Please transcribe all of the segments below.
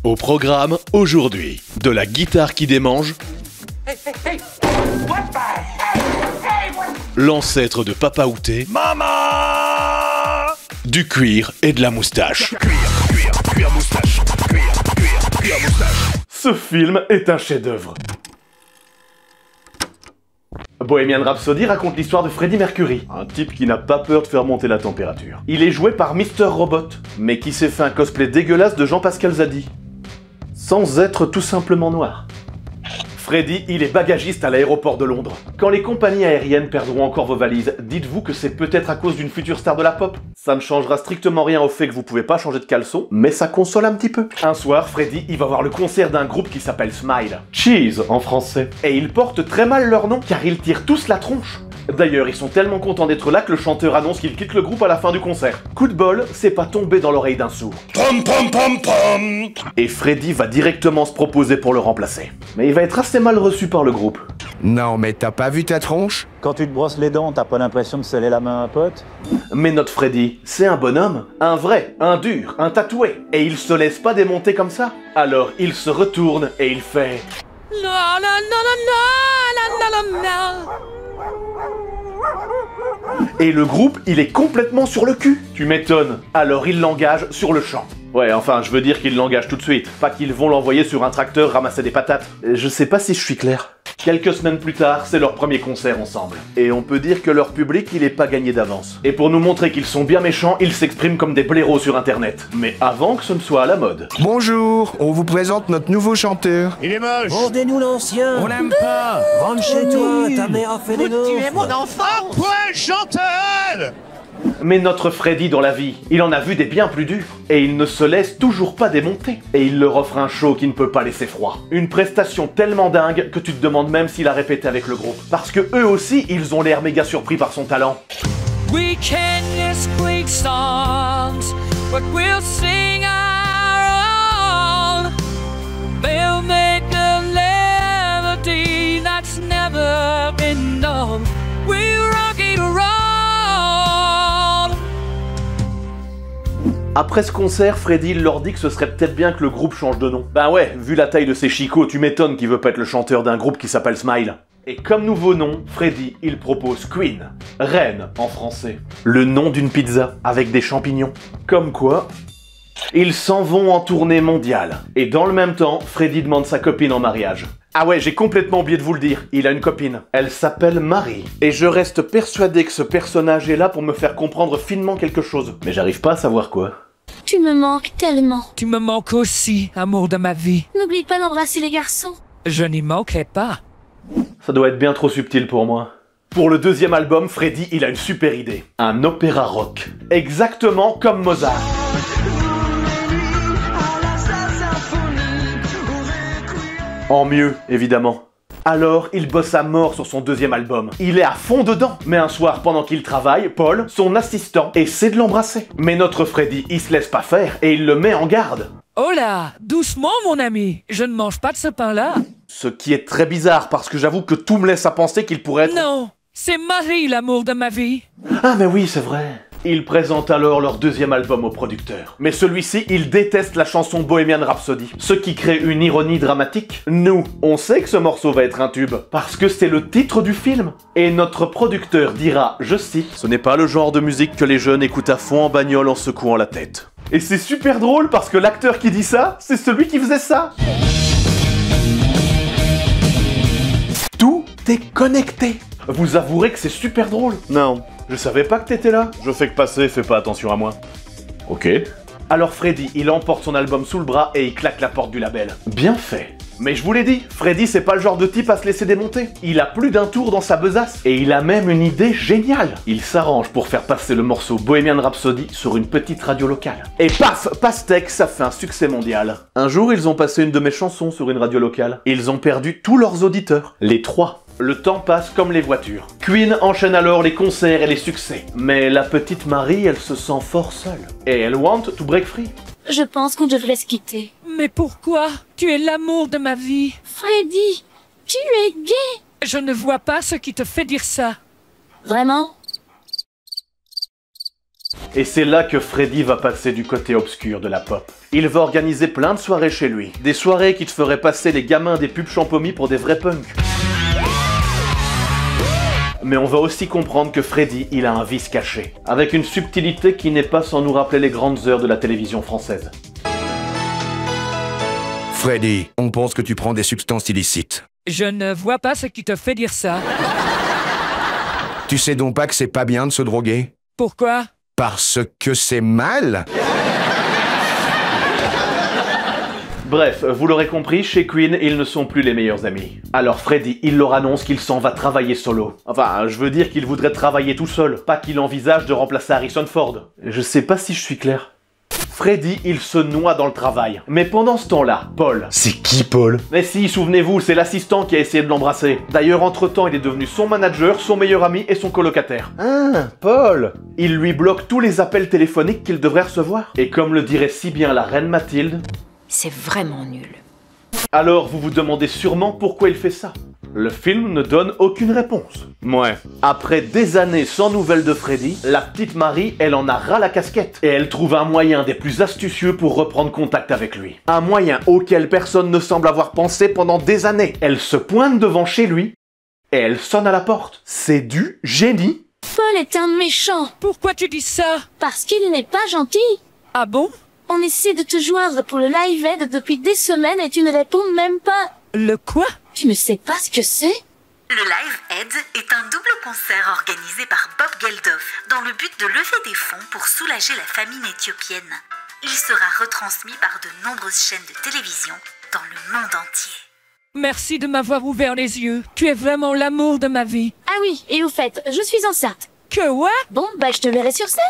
Au programme, aujourd'hui, de la guitare qui démange, l'ancêtre de Papa Outé, Maman, du cuir et de la moustache. cuir, moustache, cuir, moustache. Ce film est un chef-d'œuvre. Bohemian Rhapsody raconte l'histoire de Freddie Mercury, un type qui n'a pas peur de faire monter la température. Il est joué par Mr. Robot, mais qui s'est fait un cosplay dégueulasse de Jean-Pascal Zadi, sans être tout simplement noir. Freddie, il est bagagiste à l'aéroport de Londres. Quand les compagnies aériennes perdront encore vos valises, dites-vous que c'est peut-être à cause d'une future star de la pop. Ça ne changera strictement rien au fait que vous pouvez pas changer de caleçon, mais ça console un petit peu. Un soir, Freddie, il va voir le concert d'un groupe qui s'appelle Smile. Cheese en français. Et ils portent très mal leur nom, car ils tirent tous la tronche. D'ailleurs, ils sont tellement contents d'être là que le chanteur annonce qu'il quitte le groupe à la fin du concert. Coup de bol, c'est pas tombé dans l'oreille d'un sourd. Pom pom pom pom. Et Freddie va directement se proposer pour le remplacer. Mais il va être assez mal reçu par le groupe. Non, mais t'as pas vu ta tronche? Quand tu te brosses les dents, t'as pas l'impression de sceller la main à un pote? Mais notre Freddie, c'est un bonhomme, un vrai, un dur, un tatoué. Et il se laisse pas démonter comme ça. Alors il se retourne et il fait... Et le groupe, il est complètement sur le cul. Tu m'étonnes. Alors il l'engage sur le champ. Ouais, enfin, je veux dire qu'il l'engage tout de suite. Pas qu'ils vont l'envoyer sur un tracteur ramasser des patates. Je sais pas si je suis clair. Quelques semaines plus tard, c'est leur premier concert ensemble. Et on peut dire que leur public, il est pas gagné d'avance. Et pour nous montrer qu'ils sont bien méchants, ils s'expriment comme des blaireaux sur internet. Mais avant que ce ne soit à la mode. Bonjour, on vous présente notre nouveau chanteur. Il est moche. Vendez-nous l'ancien. On l'aime pas. Rentre chez toi, ta mère a fait des gaufres. Tu es mon enfant. Ouais, chanteur. Mais notre Freddie dans la vie, il en a vu des bien plus durs. Et il ne se laisse toujours pas démonter. Et il leur offre un show qui ne peut pas laisser froid. Une prestation tellement dingue que tu te demandes même s'il a répété avec le groupe. Parce que eux aussi, ils ont l'air méga surpris par son talent. We can squeak songs, but we'll sing our own. They'll make a melody that's never been known. We rock it around. Après ce concert, Freddie leur dit que ce serait peut-être bien que le groupe change de nom. Ben ouais, vu la taille de ses chicots, tu m'étonnes qu'il veut pas être le chanteur d'un groupe qui s'appelle Smile. Et comme nouveau nom, Freddie, il propose Queen, reine en français. Le nom d'une pizza, avec des champignons. Comme quoi, ils s'en vont en tournée mondiale. Et dans le même temps, Freddie demande sa copine en mariage. Ah ouais, j'ai complètement oublié de vous le dire, il a une copine. Elle s'appelle Marie. Et je reste persuadé que ce personnage est là pour me faire comprendre finement quelque chose. Mais j'arrive pas à savoir quoi. Tu me manques tellement. Tu me manques aussi, amour de ma vie. N'oublie pas d'embrasser les garçons. Je n'y manquerai pas. Ça doit être bien trop subtil pour moi. Pour le deuxième album, Freddie, il a une super idée. Un opéra rock. Exactement comme Mozart. En mieux, évidemment. Alors, il bosse à mort sur son deuxième album. Il est à fond dedans. Mais un soir, pendant qu'il travaille, Paul, son assistant, essaie de l'embrasser. Mais notre Freddie, il se laisse pas faire et il le met en garde. Oh là, doucement mon ami, je ne mange pas de ce pain-là. Ce qui est très bizarre parce que j'avoue que tout me laisse à penser qu'il pourrait être... Non, c'est Marie l'amour de ma vie. Ah mais oui, c'est vrai. Ils présentent alors leur deuxième album au producteur. Mais celui-ci, il déteste la chanson Bohemian Rhapsody, ce qui crée une ironie dramatique. Nous, on sait que ce morceau va être un tube, parce que c'est le titre du film. Et notre producteur dira, je cite, « Ce n'est pas le genre de musique que les jeunes écoutent à fond en bagnole en secouant la tête. » Et c'est super drôle parce que l'acteur qui dit ça, c'est celui qui faisait ça. Tout est connecté. Vous avouerez que c'est super drôle. Non. Je savais pas que t'étais là. Je fais que passer, fais pas attention à moi. Ok. Alors Freddie, il emporte son album sous le bras et il claque la porte du label. Bien fait. Mais je vous l'ai dit, Freddie c'est pas le genre de type à se laisser démonter. Il a plus d'un tour dans sa besace. Et il a même une idée géniale. Il s'arrange pour faire passer le morceau Bohemian Rhapsody sur une petite radio locale. Et paf, pastèque, ça fait un succès mondial. Un jour, ils ont passé une de mes chansons sur une radio locale. Ils ont perdu tous leurs auditeurs. Les 3. Le temps passe comme les voitures. Queen enchaîne alors les concerts et les succès. Mais la petite Marie, elle se sent fort seule. Et elle want to break free. Je pense qu'on devrait se quitter. Mais pourquoi? Tu es l'amour de ma vie. Freddie, tu es gay. Je ne vois pas ce qui te fait dire ça. Vraiment? Et c'est là que Freddy va passer du côté obscur de la pop. Il va organiser plein de soirées chez lui. Des soirées qui te feraient passer les gamins des pubs Champomy pour des vrais punks. Mais on va aussi comprendre que Freddy, il a un vice caché. Avec une subtilité qui n'est pas sans nous rappeler les grandes heures de la télévision française. Freddy, on pense que tu prends des substances illicites. Je ne vois pas ce qui te fait dire ça. Tu sais donc pas que c'est pas bien de se droguer? Pourquoi? Parce que c'est mal? Bref, vous l'aurez compris, chez Queen, ils ne sont plus les meilleurs amis. Alors Freddy, il leur annonce qu'il s'en va travailler solo. Enfin, je veux dire qu'il voudrait travailler tout seul, pas qu'il envisage de remplacer Harrison Ford. Je sais pas si je suis clair. Freddy, il se noie dans le travail. Mais pendant ce temps-là, Paul... C'est qui, Paul? Mais si, souvenez-vous, c'est l'assistant qui a essayé de l'embrasser. D'ailleurs, entre-temps, il est devenu son manager, son meilleur ami et son colocataire. Ah, Paul! Il lui bloque tous les appels téléphoniques qu'il devrait recevoir. Et comme le dirait si bien la reine Mathilde... C'est vraiment nul. Alors, vous vous demandez sûrement pourquoi il fait ça. Le film ne donne aucune réponse. Ouais. Après des années sans nouvelles de Freddy, la petite Marie, elle en a ras la casquette. Et elle trouve un moyen des plus astucieux pour reprendre contact avec lui. Un moyen auquel personne ne semble avoir pensé pendant des années. Elle se pointe devant chez lui et elle sonne à la porte. C'est du génie. Paul est un méchant. Pourquoi tu dis ça? Parce qu'il n'est pas gentil. Ah bon? On essaie de te joindre pour le live aid depuis des semaines et tu ne réponds même pas. Le quoi? Tu ne sais pas ce que c'est? Le Live Aid est un double concert organisé par Bob Geldof dans le but de lever des fonds pour soulager la famine éthiopienne. Il sera retransmis par de nombreuses chaînes de télévision dans le monde entier. Merci de m'avoir ouvert les yeux. Tu es vraiment l'amour de ma vie. Ah oui, et au fait, je suis enceinte. Que what? Bon, bah je te verrai sur scène.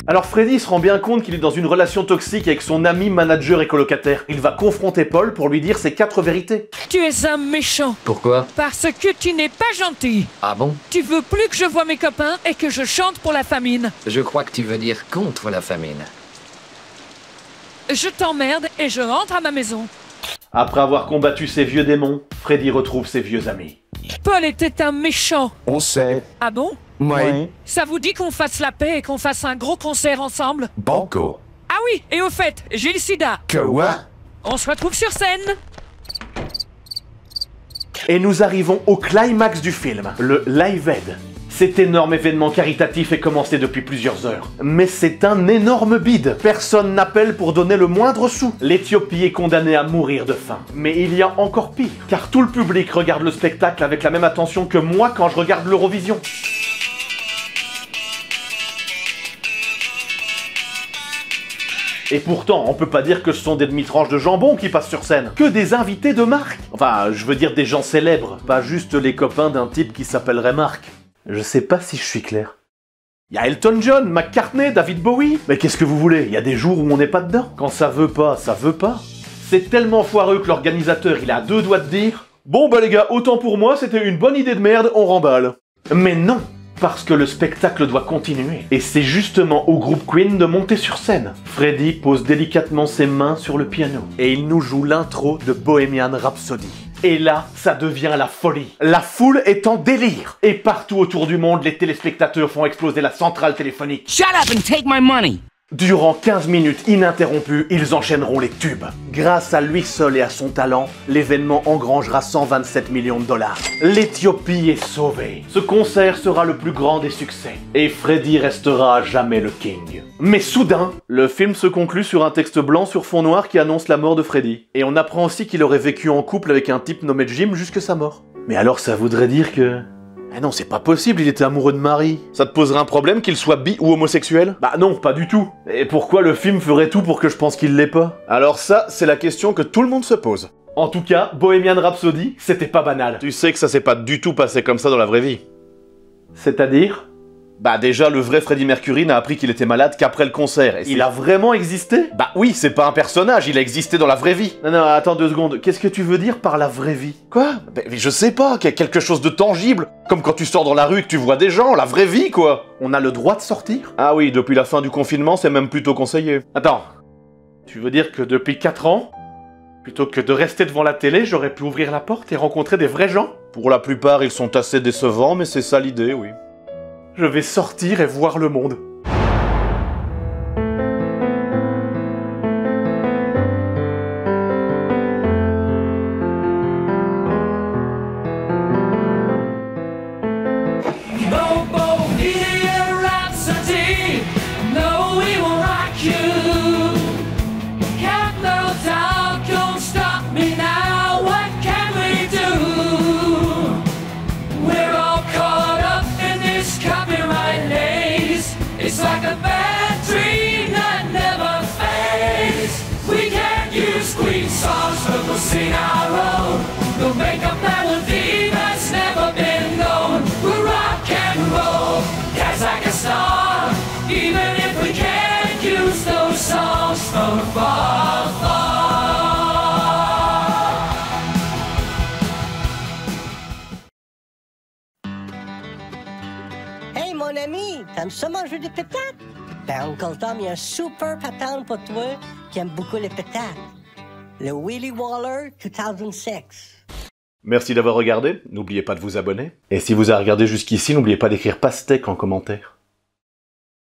Alors Freddy se rend bien compte qu'il est dans une relation toxique avec son ami, manager et colocataire. Il va confronter Paul pour lui dire ses 4 vérités. Tu es un méchant. Pourquoi? Parce que tu n'es pas gentil. Ah bon? Tu veux plus que je voie mes copains et que je chante pour la famine. Je crois que tu veux dire contre la famine. Je t'emmerde et je rentre à ma maison. Après avoir combattu ses vieux démons, Freddy retrouve ses vieux amis. Paul était un méchant. On sait. Ah bon? Ouais. Ça vous dit qu'on fasse la paix et qu'on fasse un gros concert ensemble? Banco. Ah oui, et au fait, j'ai le sida. Que what? On se retrouve sur scène. Et nous arrivons au climax du film, le Live Aid. Cet énorme événement caritatif est commencé depuis plusieurs heures. Mais c'est un énorme bide. Personne n'appelle pour donner le moindre sou. L'Éthiopie est condamnée à mourir de faim. Mais il y a encore pire, car tout le public regarde le spectacle avec la même attention que moi quand je regarde l'Eurovision. Et pourtant, on peut pas dire que ce sont des demi-tranches de jambon qui passent sur scène. Que des invités de marque. Enfin, je veux dire des gens célèbres, pas juste les copains d'un type qui s'appellerait Marc. Je sais pas si je suis clair. Y a Elton John, McCartney, David Bowie. Mais qu'est-ce que vous voulez? Y a des jours où on n'est pas dedans. Quand ça veut pas, ça veut pas. C'est tellement foireux que l'organisateur, il a 2 doigts de dire « Bon bah les gars, autant pour moi, c'était une bonne idée de merde, on remballe. » Mais non, parce que le spectacle doit continuer. Et c'est justement au groupe Queen de monter sur scène. Freddy pose délicatement ses mains sur le piano. Et il nous joue l'intro de Bohemian Rhapsody. Et là, ça devient la folie. La foule est en délire. Et partout autour du monde, les téléspectateurs font exploser la centrale téléphonique. Shut up and take my money! Durant 15 minutes ininterrompues, ils enchaîneront les tubes. Grâce à lui seul et à son talent, l'événement engrangera 127 millions de dollars. L'Éthiopie est sauvée. Ce concert sera le plus grand des succès. Et Freddy restera à jamais le king. Mais soudain, le film se conclut sur un texte blanc sur fond noir qui annonce la mort de Freddy. Et on apprend aussi qu'il aurait vécu en couple avec un type nommé Jim jusque sa mort. Mais alors ça voudrait dire que... Ah non, c'est pas possible, il était amoureux de Marie. Ça te poserait un problème qu'il soit bi ou homosexuel? Bah non, pas du tout. Et pourquoi le film ferait tout pour que je pense qu'il l'est pas? Alors ça, c'est la question que tout le monde se pose. En tout cas, Bohemian Rhapsody, c'était pas banal. Tu sais que ça s'est pas du tout passé comme ça dans la vraie vie. C'est-à-dire? Bah déjà, le vrai Freddie Mercury n'a appris qu'il était malade qu'après le concert. Et il a vraiment existé? Bah oui, c'est pas un personnage, il a existé dans la vraie vie. Non, attends 2 secondes, qu'est-ce que tu veux dire par la vraie vie? Quoi? Bah, je sais pas, quelque chose de tangible. Comme quand tu sors dans la rue et que tu vois des gens, la vraie vie quoi. On a le droit de sortir? Ah oui, depuis la fin du confinement, c'est même plutôt conseillé. Attends, tu veux dire que depuis 4 ans, plutôt que de rester devant la télé, j'aurais pu ouvrir la porte et rencontrer des vrais gens? Pour la plupart, ils sont assez décevants, mais c'est ça l'idée, oui. Je vais sortir et voir le monde. It's like a bad dream that never fades. We can't use Queen songs, but we'll sing our own. We'll make a melody that's never been known. We'll rock and roll, dance like a star. Even if we can't use those songs from far, far. Hey mon ami, t'aimes ça manger des pétates? Ben Uncle Tom, il y a un super patente pour toi qui aime beaucoup les pétates. Le Willy Waller 2006. Merci d'avoir regardé, n'oubliez pas de vous abonner. Et si vous avez regardé jusqu'ici, n'oubliez pas d'écrire pastèque en commentaire.